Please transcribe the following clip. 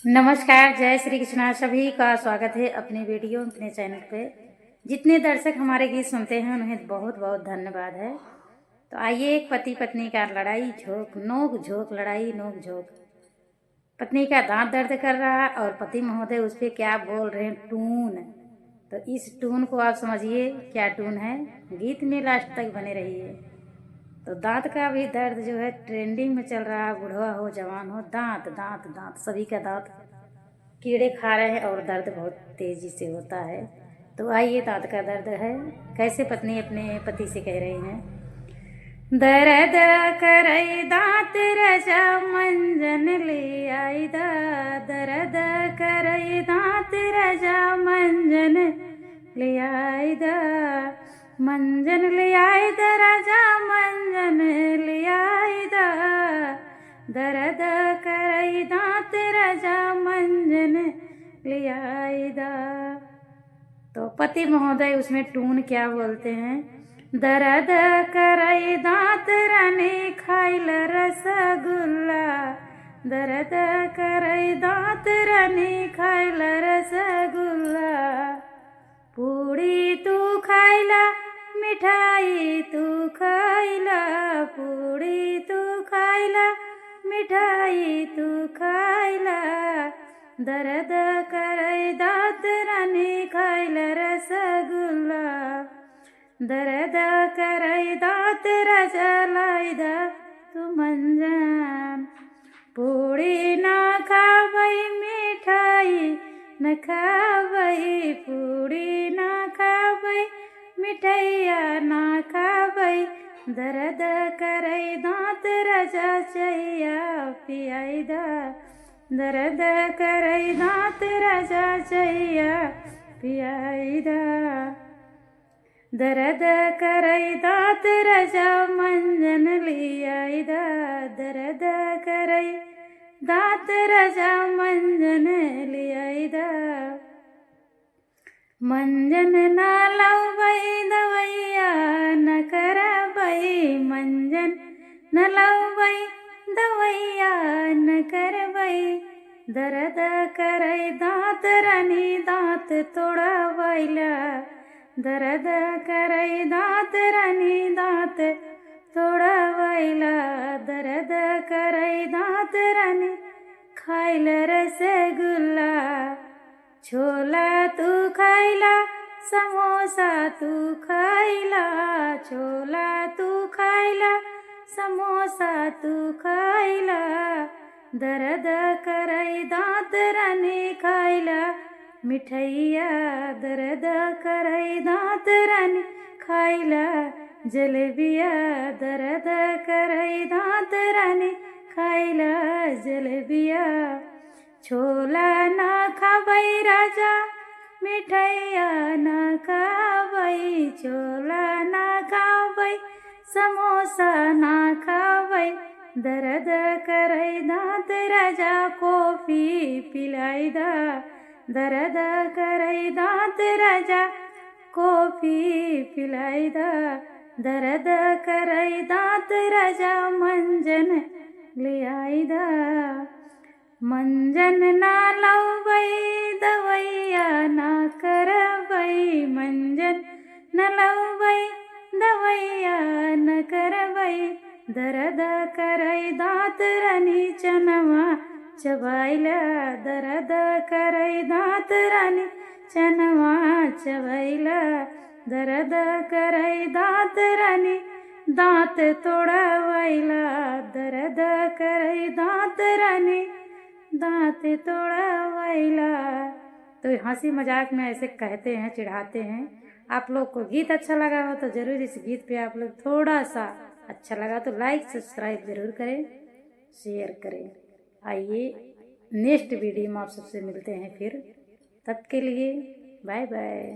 नमस्कार, जय श्री कृष्णा। सभी का स्वागत है अपने वीडियो अपने चैनल पे। जितने दर्शक हमारे गीत सुनते हैं उन्हें बहुत बहुत धन्यवाद है। तो आइए, एक पति पत्नी का लड़ाई झोंक नोक झोंक लड़ाई नोक झोंक। पत्नी का दांत दर्द कर रहा है और पति महोदय उस पर क्या बोल रहे हैं, टून। तो इस टून को आप समझिए क्या टून है। गीत में लास्ट तक बने रहिए। तो दांत का भी दर्द जो है ट्रेंडिंग में चल रहा है, बुढ़वा हो जवान हो, दांत दांत दांत सभी का दांत कीड़े खा रहे हैं और दर्द बहुत तेजी से होता है। तो आइए, दांत का दर्द है कैसे पत्नी अपने पति से कह रही हैं। दर्द करई दांत रजा मंजन ले आई दा, दर्द करई दांत रजा मंजन ले आई दा, मंजन ले आई दा राजा मंजन ले आई दा, दर्द करई दांत राजा मंजन ले आई दा। तो पति महोदय उसमें टून क्या बोलते हैं, दर्द करई दांत रानी खाइल रसगुल्ला, दर्द करई दांत रानी खाइल रसगुल्ला, पूड़ी तू खाइला मिठाई तू खाइला, पूड़ी तू खाइला मिठाई तू खाइला, दर्द करई दांत रानी खाइल रसगुल्ला, दर्द करई दांत राजा लाई दा तू मंजन, पूड़ी ना खावई मिठाई न खावई, पूड़ी ना खावई मिठाइया ना खावई, दर्द करई दांत राजा चैया पियाई दा, दर्द करई दांत राजा चैया पियाई दा, दर्द करई दांत राजा मंजन लियाई दा, दर्द करई दांत राजा मंजन लियाई दा, मंजन ना लवई दवैया न करबई, मंजन न लवई दवैया न करबई, दर्द करई दांत रानी दांत तोड़वैला, दर्द करई दांत रानी दांत तोड़वैला, दर्द करई दांत रानी खाइल रसगुल्ला, छोला तू खाइला समोसा तू खाइला, छोला तू खाइला समोसा तू खाइला, दर्द करई दांत रानी खाइला मिठाइया, दर्द करई दांत रानी खाइला जलेबिया, दर्द करई दांत रानी खाइला जलेबिया, छोला ना खावई राजा मिठाइया ना खावई, छोला ना खावई समोसा ना खावई, दर्द करई दांत राजा कॉफी पिलाई दा, दर्द करई दांत राजा कॉफी पिलाई दा, दर्द करई दांत राजा मंजन ले आई दा, मंजन ना लवई दवैया ना करबई, मंजन न लवई दवैया न करबई, दर्द करई दांत रानी चनवा चबाइला, दर्द करई दांत रानी चनवा चबाइला, दर्द करई दांत रानी दांत तोड़वैला, दर्द करई दांत रानी दांत तोड़वैला। तो हंसी मजाक में ऐसे कहते हैं, चिढ़ाते हैं। आप लोग को गीत अच्छा लगा हो तो ज़रूर इस गीत पे आप लोग थोड़ा सा अच्छा लगा तो लाइक सब्सक्राइब ज़रूर करें, शेयर करें। आइए, नेक्स्ट वीडियो में आप सबसे मिलते हैं फिर। तब के लिए बाय बाय।